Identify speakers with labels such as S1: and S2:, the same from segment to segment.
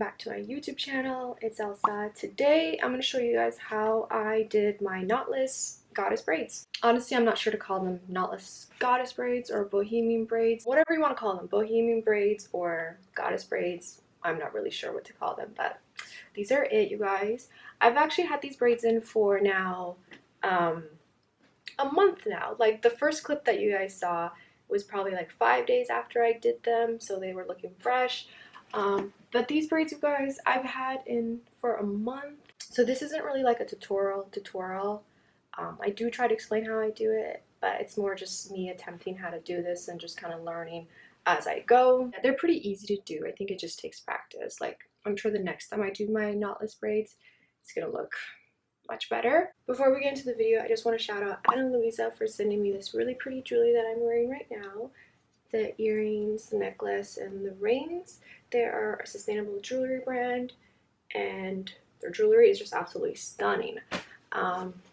S1: back to my YouTube channel. It's Elsa. Today I'm going to show you guys how I did my knotless goddess braids. Honestly, I'm not sure to call them knotless goddess braids or bohemian braids, whatever you want to call them, bohemian braids or goddess braids. I'm not really sure what to call them, but these are it, you guys. I've actually had these braids in for now a month now. Like the first clip that you guys saw was probably like 5 days after I did them, so they were looking fresh. But these braids, you guys, I've had in for a month. So this isn't really like a tutorial. I do try to explain how I do it, but it's more just me attempting how to do this and just kind of learning as I go. They're pretty easy to do. I think it just takes practice. Like, I'm sure the next time I do my knotless braids, it's gonna look much better. Before we get into the video, I just want to shout out Ana Luisa for sending me this really pretty jewelry that I'm wearing right now. The earrings, the necklace, and the rings. They are a sustainable jewelry brand, and their jewelry is just absolutely stunning.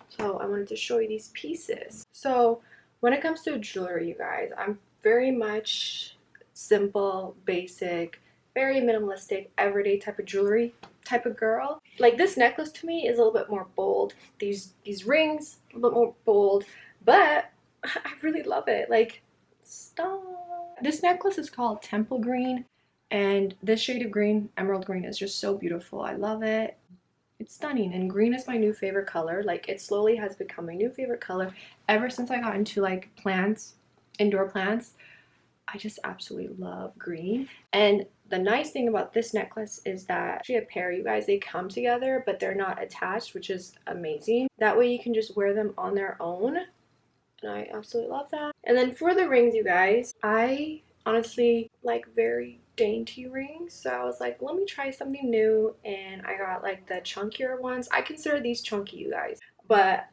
S1: So I wanted to show you these pieces. So when it comes to jewelry, you guys, I'm very much simple, basic, very minimalistic, everyday type of jewelry type of girl. Like this necklace to me is a little bit more bold. These rings a little bit more bold, but I really love it. Like, stop. This necklace is called Temple Green, and this shade of green, emerald green, is just so beautiful. I love it. It's stunning, and green is my new favorite color. Like, it slowly has become my new favorite color ever since I got into like plants, indoor plants. I just absolutely love green. And the nice thing about this necklace is that actually a pair, you guys, they come together but they're not attached, which is amazing. That way you can just wear them on their own, and I absolutely love that. And then for the rings, you guys, I honestly like very dainty rings, so I was like, let me try something new, and I got like the chunkier ones. I consider these chunky, you guys, but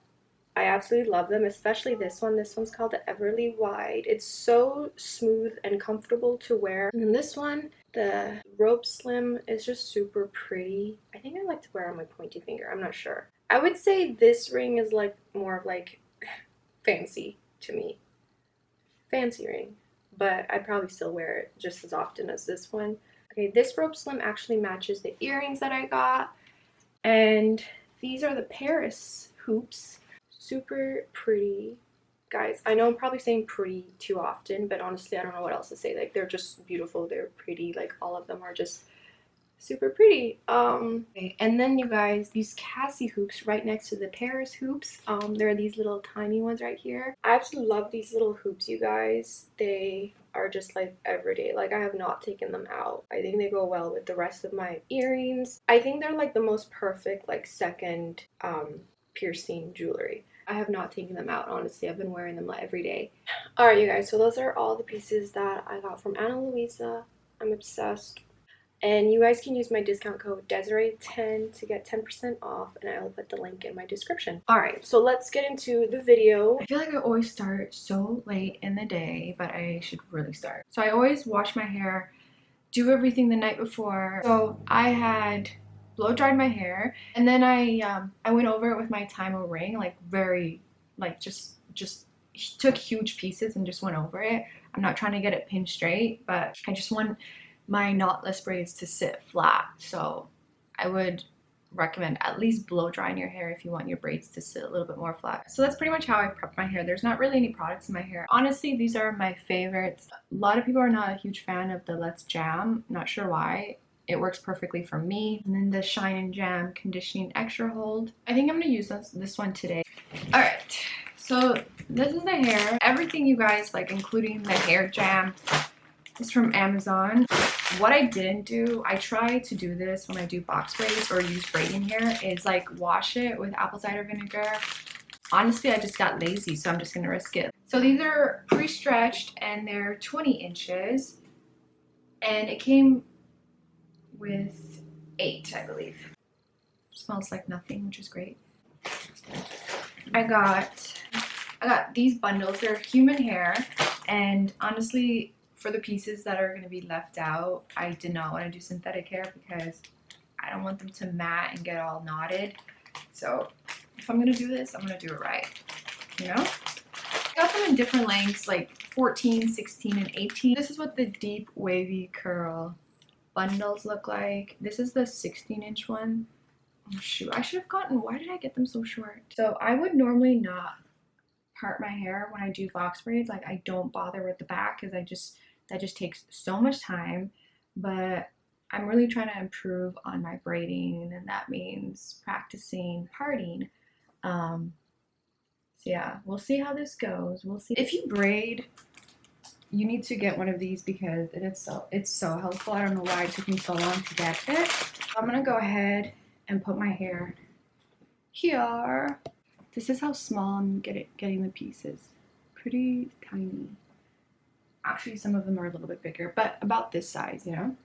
S1: I absolutely love them, especially this one. This one's called the Everly Wide. It's so smooth and comfortable to wear. And then this one, the Rope Slim, is just super pretty. I think I like to wear on my pointy finger. I'm not sure. I would say this ring is like more of like fancy to me. Fancy ring. But I'd probably still wear it just as often as this one. Okay, this Rope Slim actually matches the earrings that I got. And these are the Paris hoops. Super pretty, guys. I know I'm probably saying pretty too often, but honestly I don't know what else to say. Like, they're just beautiful, they're pretty, like all of them are just super pretty. Okay, and then you guys, these Cassie hoops right next to the Paris hoops. There are these little tiny ones right here. I absolutely love these little hoops, you guys. They are just like everyday. Like, I have not taken them out. I think they go well with the rest of my earrings. I think they're like the most perfect like second piercing jewelry. I have not taken them out, honestly. I've been wearing them like every day. Alright, you guys, so those are all the pieces that I got from Ana Luisa. I'm obsessed. And you guys can use my discount code Desiree10 to get 10% off, and I'll put the link in my description. Alright, so let's get into the video. I feel like I always start so late in the day, but I should really start. So I always wash my hair, do everything the night before. So I had blow dried my hair, and then I went over it with my Tymo ring, like very, like just took huge pieces and just went over it. I'm not trying to get it pinned straight, but I just want my knotless braids to sit flat. So I would recommend at least blow drying your hair if you want your braids to sit a little bit more flat. So that's pretty much how I prep my hair. There's not really any products in my hair. Honestly, these are my favorites. A lot of people are not a huge fan of the Let's Jam. Not sure why. It works perfectly for me. And then the Shine and Jam Conditioning Extra Hold. I think I'm gonna use this one today. Alright, so this is the hair. Everything, you guys, like including the hair jam, is from Amazon. What I didn't do, I try to do this when I do box braids or use braiding hair, is like wash it with apple cider vinegar. Honestly, I just got lazy, so I'm just gonna risk it. So these are pre-stretched and they're 20 inches. And it came with 8, I believe. Smells like nothing, which is great. I got these bundles. They're human hair, and honestly, for the pieces that are going to be left out, I did not want to do synthetic hair because I don't want them to mat and get all knotted. So if I'm going to do this, I'm going to do it right, you know? I got them in different lengths, like 14, 16, and 18. This is what the deep wavy curl
S2: bundles look like. This is the 16-inch one. Oh, shoot, I should have gotten, why did I get them so short? So I would normally not part my hair when I do box braids. Like, I don't bother with the back because that just takes so much time. But I'm really trying to improve on my braiding, and that means practicing parting. So yeah, we'll see how this goes. We'll see. If you braid, you need to get one of these because it's so helpful. I don't know why it took me so long to get it. I'm gonna go ahead and put my hair here. This is how small I'm getting the pieces. Pretty tiny. Actually, some of them are a little bit bigger, but about this size, you know?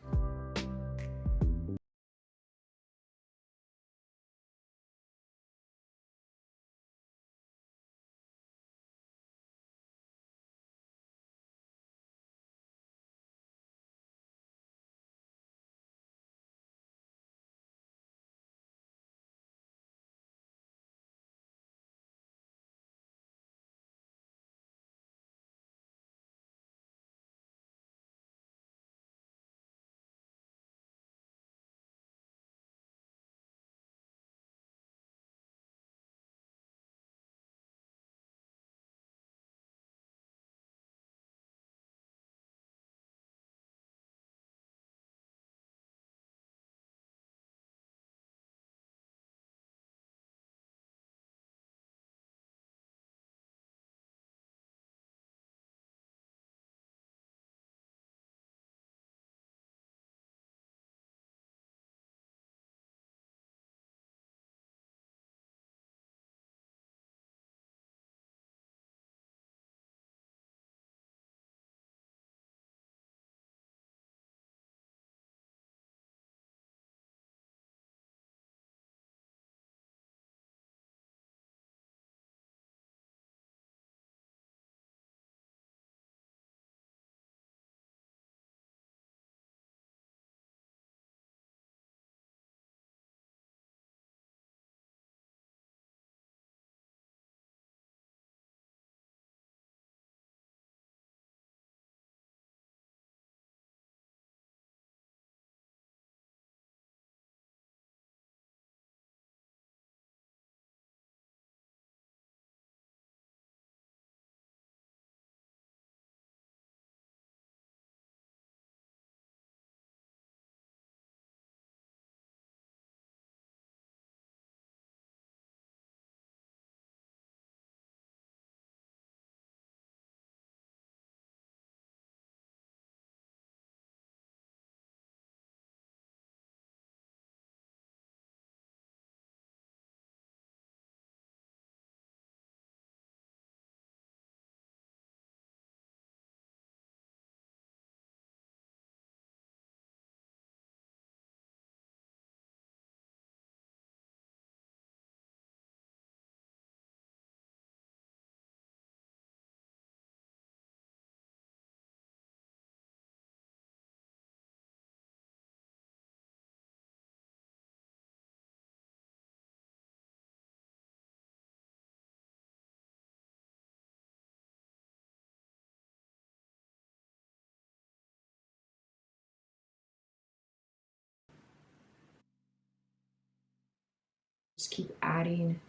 S2: Just keep adding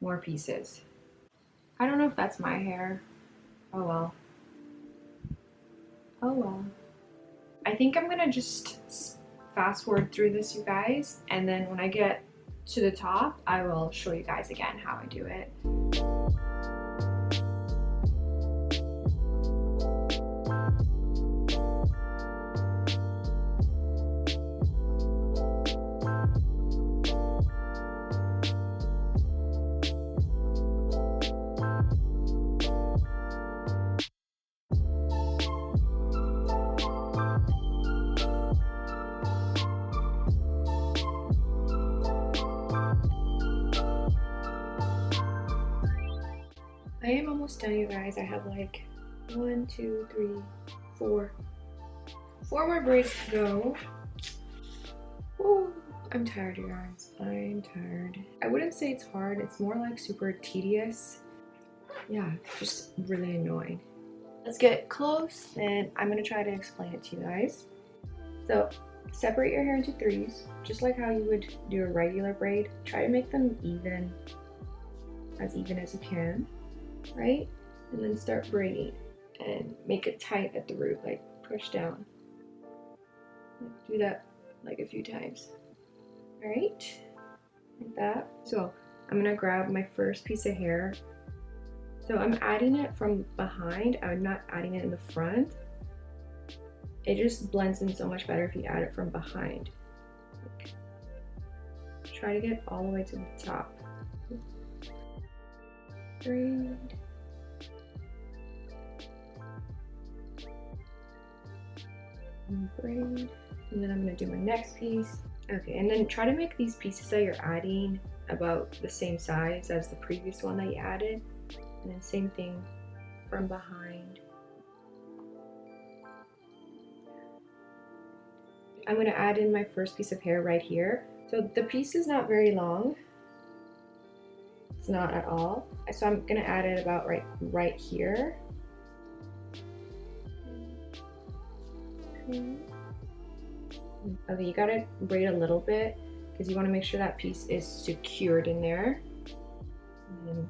S2: more pieces. I don't know if that's my hair. Oh well. Oh well. I think I'm gonna just fast forward through this, you guys, and then when I get to the top, I will show you guys again how I do it. I am almost done, you guys. I have like 1, 2, 3, 4 more braids to go. Woo. I'm tired, you guys. I'm tired. I wouldn't say it's hard. It's more like super tedious. Yeah, just really annoying. Let's get close and I'm gonna try to explain it to you guys. So
S1: Separate your hair into threes, just like how you would do a regular braid. Try to make them even as you can, right? And then start braiding and make it tight at the root, like push down. Do that like a few times. All right, like that. So I'm gonna grab my first piece of hair. So I'm adding it from behind. I'm not adding it in the front. It just blends in so much better if you add it from behind. Try to get all the way to the top. Braid. And braid. And then I'm gonna do my next piece. Okay, and then try to make these pieces that you're adding about the same size as the previous one that you added. And then same thing from behind. I'm gonna add in my first piece of hair right here. So the piece is not very long. It's not at all. So I'm gonna add it about right here. Okay, you gotta braid a little bit because you wanna make sure that piece is secured in there. And then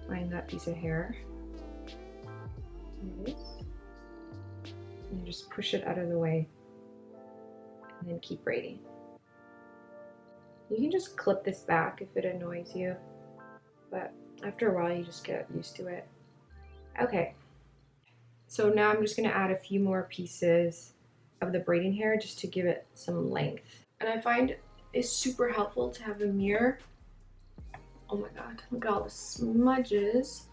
S1: find that piece of hair. There it is. And just push it out of the way. And then keep braiding. You can just clip this back if it annoys you, but after a while you just get used to it. Okay, so now I'm just gonna add a few more pieces of the braiding hair just to give it some length. And I find it's super helpful to have a mirror. Oh my god, look at all the smudges.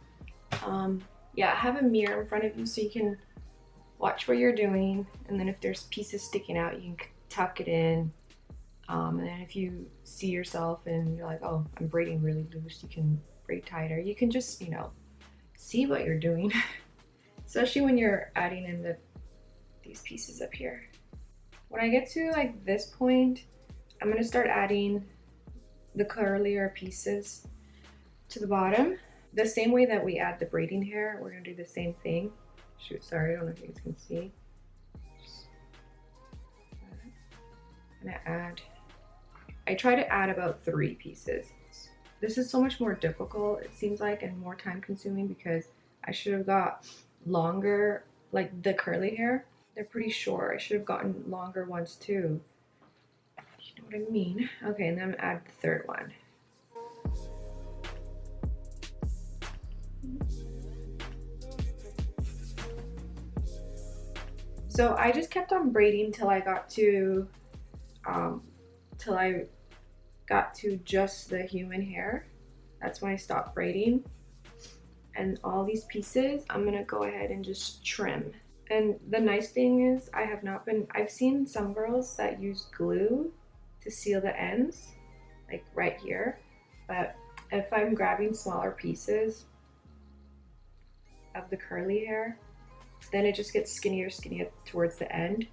S1: Yeah, have a mirror in front of you so you can watch what you're doing, and then if there's pieces sticking out, you can tuck it in. And then if you see yourself and you're like, oh, I'm braiding really loose, you can braid tighter. You can just, you know, see what you're doing, especially when you're adding in these pieces up here. When I get to like this point, I'm gonna start adding the curlier pieces to the bottom. The same way that we add the braiding hair, we're gonna do the same thing. Shoot, sorry, I don't know if you guys can see. I'm gonna add, I try to add about 3 pieces. This is so much more difficult, it seems like, and more time consuming because I should have got longer, like the curly hair. They're pretty short. I should have gotten longer ones too. You know what I mean? Okay, and then I'm gonna add the third one. So I just kept on braiding till I got to just the human hair. That's when I stopped braiding. And all these pieces, I'm gonna go ahead and just trim. And the nice thing is I've seen some girls that use glue to seal the ends, like right here. But if I'm grabbing smaller pieces of the curly hair, then it just gets skinnier towards the end,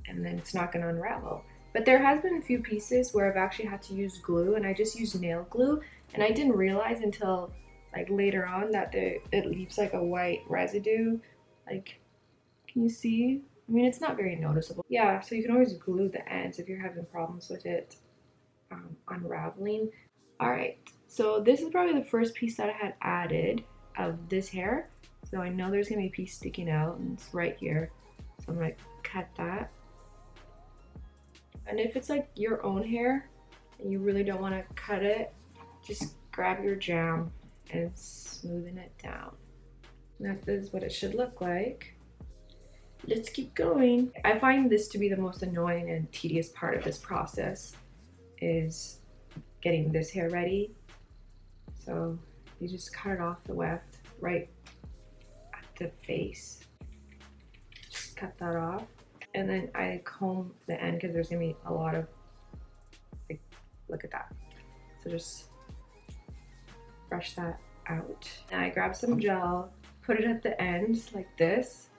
S1: and then it's not gonna unravel. But there has been a few pieces where I've actually had to use glue, and I just used nail glue, and I didn't realize until like later on that it leaves like a white residue. Like, can you see? I mean, it's not very noticeable. Yeah, so you can always glue the ends if you're having problems with it unraveling. All right, so this is probably the first piece that I had added of this hair. So I know there's gonna be a piece sticking out, and it's right here. So I'm gonna cut that. And if it's like your own hair and you really don't want to cut it, just grab your jam and smoothen it down. And that is what it should look like. Let's keep going. I find this to be the most annoying and tedious part of this process, is getting this hair ready. So you just cut it off the weft right at the face. Just cut that off. And then I comb the end because there's gonna be a lot of, like, look at that. So just brush that out. And I grab some gel, put it at the end like this,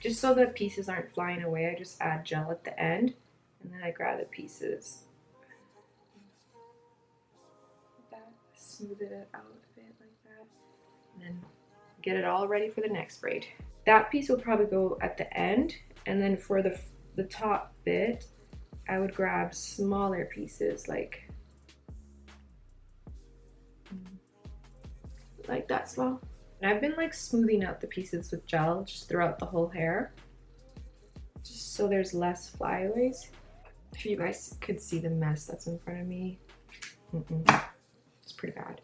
S1: just so the pieces aren't flying away. I just add gel at the end, and then I grab the pieces. Like that, smooth it out a bit like that, and then get it all ready for the next braid. That piece will probably go at the end, and then for the
S2: the top bit, I would grab smaller pieces like that small. And I've been like smoothing out the pieces with gel just throughout the whole hair, just so there's less flyaways. If you guys could see the mess that's in front of me, it's pretty bad.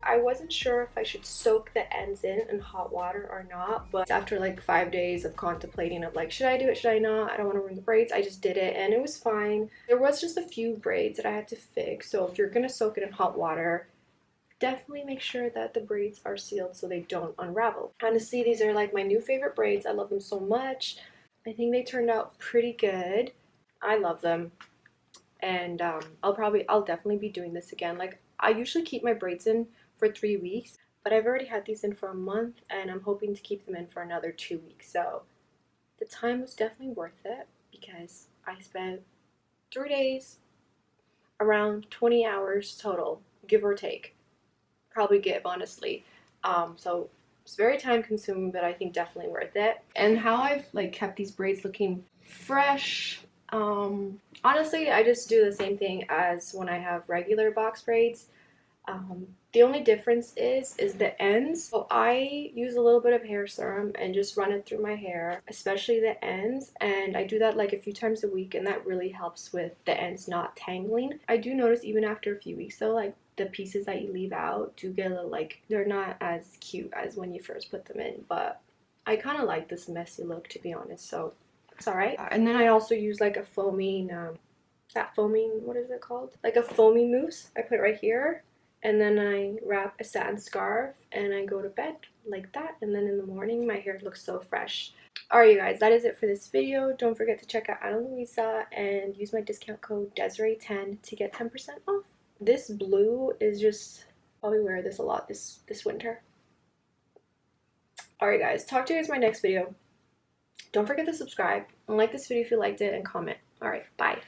S1: I wasn't sure if I should soak the ends in hot water or not, but after like 5 days of contemplating of like, should I do it, should I not, I don't want to ruin the braids, I just did it and it was fine. There was just a few braids that I had to fix, so if you're gonna soak it in hot water, definitely make sure that the braids are sealed so they don't unravel. Honestly, these are like my new favorite braids. I love them so much. I think they turned out pretty good. I love them, and I'll definitely be doing this again. Like, I usually keep my braids in for 3 weeks, but I've already had these in for a month and I'm hoping to keep them in for another 2 weeks. So the time was definitely worth it because I spent 3 days, around 20 hours total, give or take. Probably give, honestly. So it's very time consuming, but I think definitely worth it. And how I've like kept these braids looking fresh, honestly, I just do the same thing as when I have regular box braids. The only difference is the ends. So I use a little bit of hair serum and just run it through my hair, especially the ends. And I do that like a few times a week, and that really helps with the ends not tangling. I do notice even after a few weeks though, like the pieces that you leave out do get a little, like, they're not as cute as when you first put them in, but I kind of like this messy look, to be honest, so it's alright. And then I also use like a foaming, what is it called? Like a foaming mousse. I put it right here. And then I wrap a satin scarf and I go to bed like that. And then in the morning, my hair looks so fresh. Alright, you guys, that is it for this video. Don't forget to check out Ana Luisa and use my discount code Desiree10 to get 10% off. This blue is just, probably wear this a lot this winter. Alright, guys, talk to you guys in my next video. Don't forget to subscribe and like this video if you liked it and comment. Alright, bye.